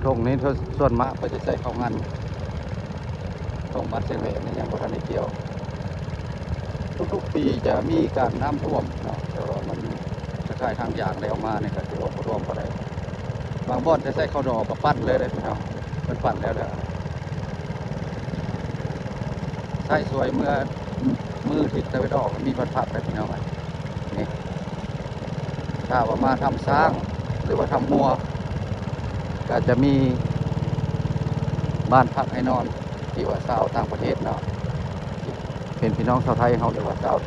ทงนี้ส่วนมากก็จะใส่เข้างานทงบัดเชียงแหลมนี่ยังบ่ทันได้เกี่ยวทุกๆปีจะมีการน้ำท่วมเนาะแต่ว่ามันจะกลายทางอย่างแล้วมาเนี่ยก็ถือว่าบ่ท่วมบ่ได้บางบ่อนจะใส่ข้าวดอกกับปั้นเลยพี่น้องมันปั้นแล้วใส่สวยเมื่อมือถิดตะวันออกมีพัดๆเลยพี่น้องนี่ถ้าว่ามาทำสร้างหรือว่าทำมัวก็จะมีบ้านพักให้นอนที่ว่าชาวต่างประเทศเนาะเป็นพี่น้องชาวไทยเขาหรือว่าชาว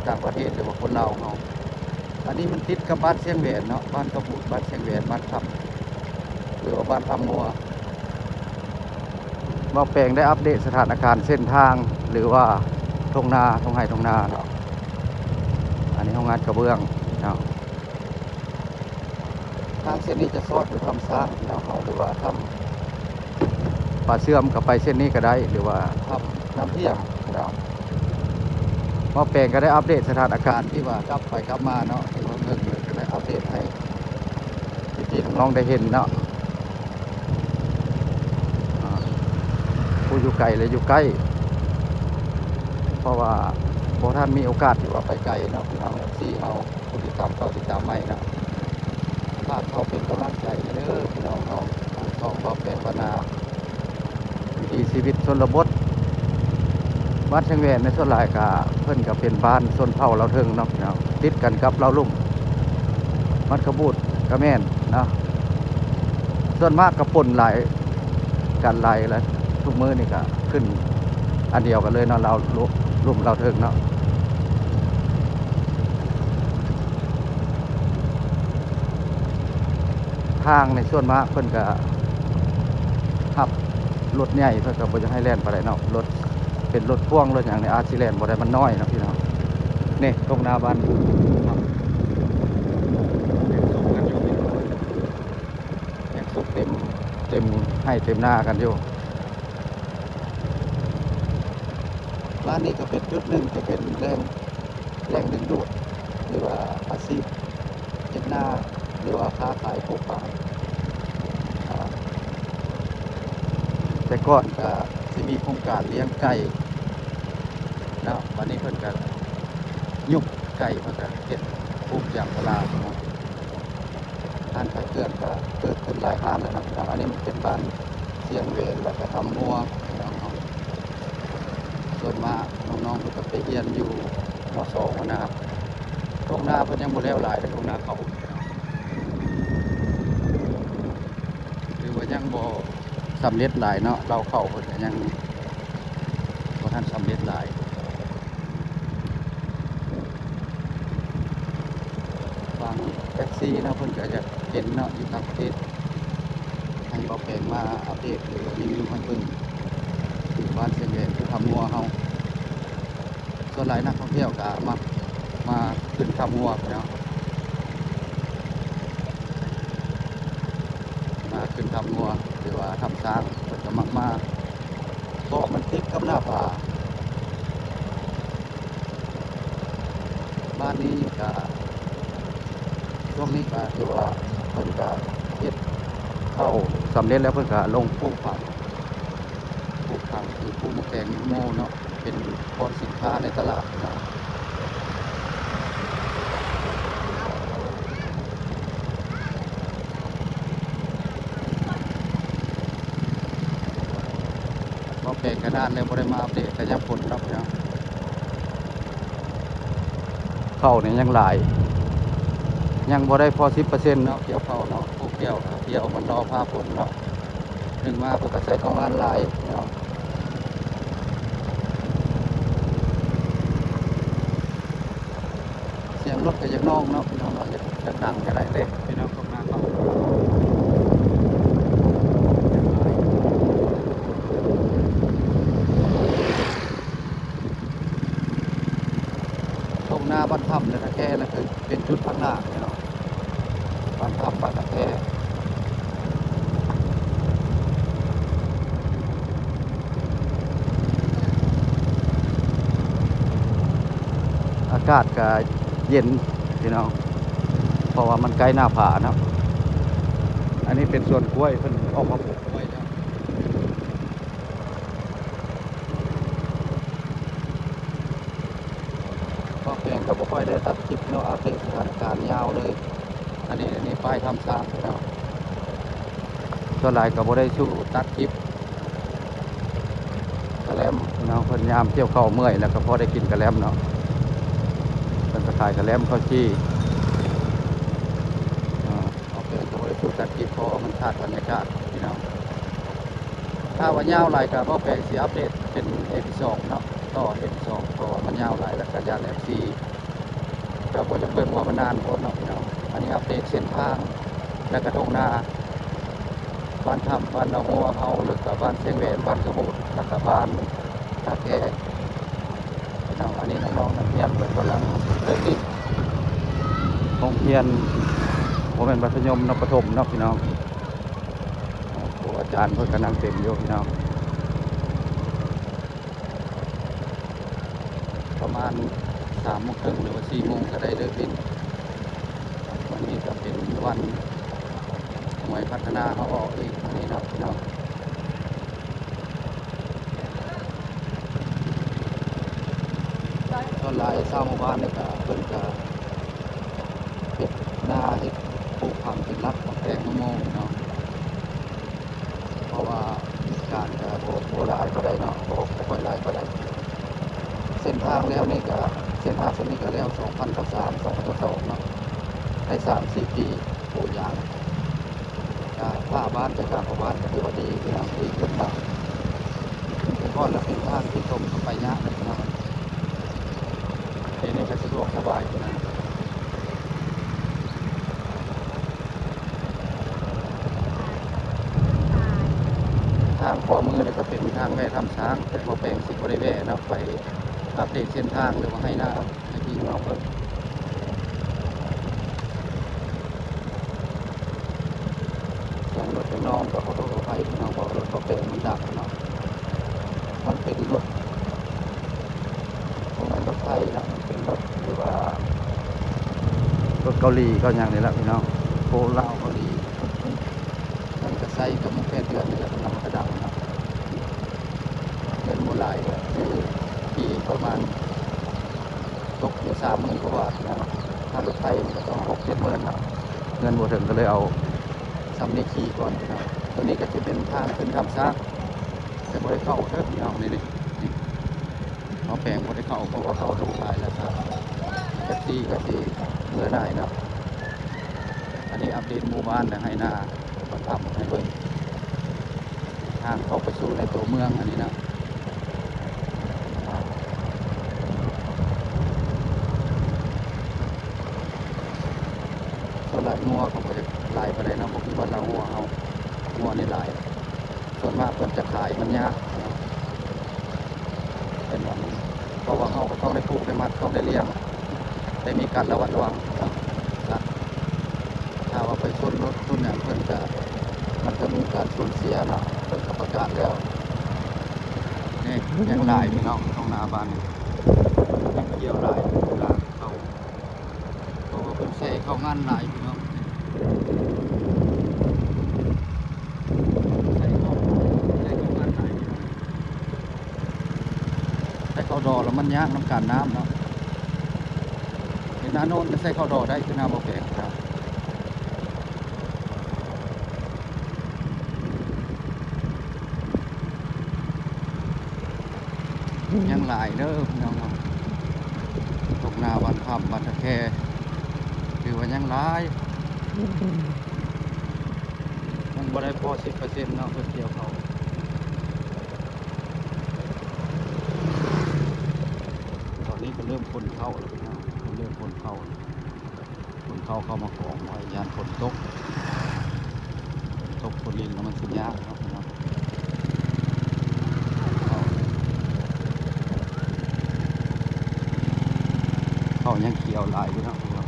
ต่างประเทศหรือว่าคนลาวเขาอันนี้มันติดกับบ้านเชียงแหวนเนาะบ้านกระบุบ้านเชียงแหวนบ้านทับหรือว่าบ้านทำมัวมาแปลงได้อัปเดตสถานการณ์เส้นทางหรือว่าทงนาทงไห่ทงนาเนาะอันนี้ห้องงานกระเบื้องเนาะทางเส้นนี้จะซอดหรือทำสร้างเนาะหรือว่าทำปลาเชื่อมกับไปเส้นนี้ก็ได้หรือว่าทำน้ำเที่ยงเนาะมาแปลงก็ได้อัปเดตสถานการณ์ที่ว่ากลับไปกลับมาเนาะที่ว่าเงินก็ได้อัปเดตให้พี่ๆน้องๆได้เห็นเนาะผู้อยู่ไกลเลยอยู่ใกล้เพราะว่าพอท่านมีโอกาสที่ว่าไปไกลเนาะพี่น้องที่เอาผู้ติดตามเขาติดตามใหม่นะถ้าเขาเป็นกำลังใจเด้อพี่น้องเขาก็เป็นปัญหาวิถีชีวิตชนบทบ้านเชียงแหวนในส่วนหลายก็เพิ่นก็เป็นบ้านชนเผ่าเราเทิงเนาะพี่น้องติดกันกับเราลุ่มมัดขบูดกระแม่นเนาะส่วนมากกระปนหลายกันหลายแล้วทุกมื้อนี่ก็ขึ้นอันเดียวกันเลยเนาะเราลุ่มเราเทิงเนาะทางในส่วนมากเพิ่นก็ขับรถใหญ่เพิ่นก็บ่จะให้แล่นไปได้เนาะรถเป็นรถพ่วงรถอย่างในอาร์ซิแลนด์บ่ได้มันน้อยนะพี่น้องนี่ตรงหน้าบ้านยังสุกเต็มให้เต็มหน้ากันอยู่ร้านนี้ก็เป็นจุดหนึ่งจะเป็นแรงดึงดูดหรือว่าอาชีพเฮ็ดนาหรือว่าค้าขายปลูกป่าแต่ก่อนก็จะมีโครงการเลี้ยงไก่แล้ววันนี้เพิ่นก็ยุบไก่เพิ่นก็เฮ็ดปลูกยางพาราทานไก่เกิดก็เกิดขึ้นหลายทานแล้วนะอันนี้มันเป็นบ้านเสียงเวรแล้วก็ทำงัวส่วนมากน้องๆเพิ่นก็ไปเรียนอยู่ม.2นะครับตรงหน้าเพิ่นยังบ่แล้วหลายแต่ตรงหน้าเขาหรือว่ายังบ่สำเร็จหลายเนาะเราเข้าเพิ่นก็ยังบ่ทันสำเร็จหลายบางแท็กซี่เนาะเพิ่นก็จะเห็นเนาะอยู่ต่างประเทศให้เอาแผงมาอัปเดตหรือรีวิวให้เพิ่นที่บ้านเชียงแหวนคือทำงัวเฮาส่วนหลายนักท่องเที่ยวก็มาขึ้นทำงัวเนาะมาขึ้นทำงัวหรือว่าทำช้างเพิ่นก็มักมาเพราะมันติดกับหน้าผาบ้านนี้ก็ช่วงนี้ก็ถือว่าเพิ่นก็เฮ็ดเข้าสำเร็จแล้วเพิ่นก็ลงปลูกผักคือปลูกมะแขงโม่เนาะเป็นพอสินค้าในตลาดเนาะมะแขงกระดานแล้วบ่ได้มาอัปเดตก็ยังผลรับเนาะเข้าเนี่ยยังหลายยังบ่ได้พอ 10% เนาะเกี่ยวเข้าเนาะปลูกเกี่ยวมันรอผ้าฝนเนาะนึงมาเพิ่นก็ใช้ของงานหลายเนาะเสียงรถก็ยังน้องเนาะพี่น้องเราจะดังก็ได้เด้พี่น้องเข้ามาเข้าตรงหน้าบ้านถ้ำเลยนะแค่นั่นคือเป็นจุดพักหน้าเนาะบ้านถ้ำบ้านตะแคอากาศก็เย็นพี่น้องเพราะว่ามันใกล้หน้าผาเนาะ อันนี้เป็นส่วนกล้วยเพิ่นออกมาปลูกกล้วยแล้วก็แปลงก็บ่ค่อยได้ตัดคลิปเนาะอัปเดตสถานการณ์ยาวเลย อันนี้ป้ายทำสร้างเนาะส่วนหลายก็บ่ได้สู้ตัดคลิปกระแลมเนาะเพิ่นยามเกี่ยวข้าวเมื่อยแล้วก็พอได้กินกระแลมเนาะเพิ่นก็ขายกระแลมข้าวจี้เอาเป็นก็บ่ได้สู้ตัดคลิปเพราะมันขาดบรรยากาศพี่น้องถ้าว่ายาวหลายก็บ่แปลกสิอัปเดตเป็นเอพิโซดเนาะต่อเอพิโซดเพราะว่ามันยาวหลายแล้วก็ยาน FC ก็บ่จะเบิ่งว่ามันนานโพดเนาะพี่น้องอันนี้อัปเดตเส้นทางและก็ทุ่งนาบ้านถ้ำบ้านหนองบัวเฮาหรือกับบ้านเชียงแหวนบ้านกระโบดแล้วก็บ้านตาแก่พี่น้องอันนี้น้องๆนักเรียนเพิ่นกำลังเลิกดิโรงเรียนบ่แม่นมัธยมเนาะประถมเนาะพี่น้องครูอาจารย์เพิ่นก็นั่งเต็มอยู่พี่น้องประมาณ3:30หรือว่า4:00ก็ได้เลิกดิวันนี้ก็เป็นวันหน่วยพัฒนาเขาออกอีกอันนี้เนาะพี่น้องส่วนหลายชาวหมู่บ้านนี่ก็เพิ่นก็เฮ็ดนาเฮ็ดปลูกผักเป็นหลักของแตงมะม่วงเนาะเพราะว่าการก็บ่หลายปานใดเนาะบ่ค่อยหลายปานใดเส้นทางแล้วนี่ก็เส้นทางเส้นนี้ก็แล้ว2003 2002เนาะได้3-4 ปีปลูกยางถ้าบ้านจะกลางของบ้านก็ถือว่าดีพี่น้องดีขึ้นมากเป็นก้อนและเป็นทางที่ตรงเข้าไปยากเลยนะครับนี่ก็สะดวกสบายนะทางขวามือเนี่ยก็เป็นทางแม่ทำช้างแต่พอแปลงสิบริเวณนะไปอัปเดตเส้นทางหรือว่าให้หน้าให้พี่น้องเพิ่มสองรถน้องก็ขอโทษขออภัยพี่น้องบอกรถก็เป็นมันดับเนาะมันเป็นรถของรถไทยนะมันเป็นรถหรือว่ารถเกาหลีก็อย่างนี้แหละพี่น้องโคราชเกาหลีมันก็ใส่กับมันแค่เดือนนี่แหละมันกระดังนะเงินโบราณคือปีประมาณตกอยู่30,000 กว่าบาทนะถ้ารถไทยมันก็ต้อง6-7 หมื่นนะเงินโบถึงก็เลยเอาซัมนิคีก่อนนะตัวนี้ก็จะเป็นทางขึ้นทำซากแต่บริเข้าเท่าพี่น้องนี่เขาแปลงบริเข้าเพราะว่าเขาถูกขายแล้วครับแท็กซี่ก็ที่เหลือได้นะอันนี้อัปเดตหมู่บ้านนะให้หน้าประทับให้เบิ่งทางเข้าไปสู่ในตัวเมืองอันนี้นะส่วนหลายงัวเขาก็จะลายไปได้นะพวกที่บ้านเรางัวในลายส่วนมากเพิ่นจะขายมันยากเป็นวันเพราะว่าเขาก็ต้องได้ผูกได้มัดต้องได้เลี้ยงได้มีการระวัดระวังนะถ้าว่าไปชนรถชนเนี่ยเพิ่นจะมันจะมีการสูญเสียนะเพิ่นก็ประกาศแล้วนี่ยังหลายพี่น้องตรงหน้าบ้านยังเกี่ยวหลายเข้าเพราะว่าเพิ่นใส่เข้างานหลายพี่น้องใส่เข้างานหลายพี่น้องใส่เข้าดอแล้วมันยากน้ำการน้ำเนาะในหน้าโน้นใส่เข้าดอได้คือหน้าบ่แปลกครับยังหลายเด้อพี่น้องตกหน้าบ้านคำบ้านตะแคถือว่ายังหลายยังบ่ได้พอ10%เนาะเพิ่นเกี่ยวเขาตอนนี้ก็เริ่มคนเข้าแล้วพี่น้องเริ่มคนเข้าเข้ามาของไว้ยานฝนตกฝนลินแล้วมันสิยากครับพี่น้องเขายังเขียวหลายอยู่นะพี่น้อง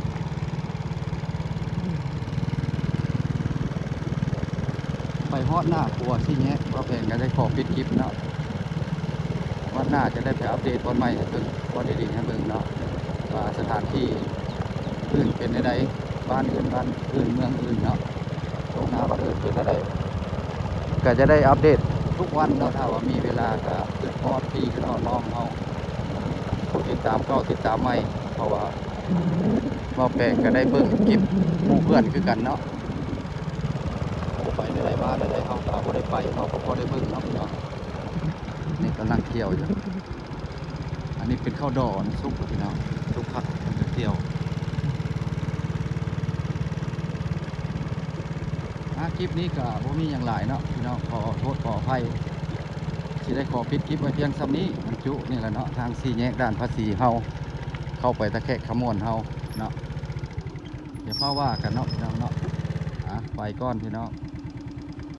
ไปฮอดหน้าครัวที่เนี้ยว่าเพลงก็ได้ขอปิดคลิปเนาะว่าหน้าจะได้ไปอัปเดตวันใหม่ให้เบิ่งวันดีๆให้เบิ่งเนาะว่าสถานที่อื่นเป็นใดบ้านอื่นเมืองอื่นเนาะ ตรงหน้าบ้านอื่นเป็นอะไรก็จะได้อัปเดตทุกวันเนาะถ้าว่ามีเวลาก็ขึ้นฮอดพี่ขึ้นฮอดน้องเขาติดตามติดตามใหม่เพราะว่าบ่แปลกก็ได้เบิ่งคลิปหมู่เพื่อนคือกันเนาะไปได้มาได้เขาก็บ่ได้ไปเขาก็บ่ได้เบิ่งเนาะพี่น้องนี่กำลังเกี่ยวอยู่อันนี้เป็นข้าวดอนซุปพี่น้องซุปผักเกี่ยวคลิปนี้ก็บ่มีอย่างหลายเนาะพี่น้องขอโทษขออภัยที่ได้ขอปิดคลิปไว้เพียงซ้ำนี้มันจุนี่แหละเนาะทางสี่แยกด้านภาษีเฮาเข้าไปตะแคกขมวนเฮาเนาะเดี๋ยวพ่อว่ากันเนาะพี่น้องเนาะไปก้อนพี่น้อง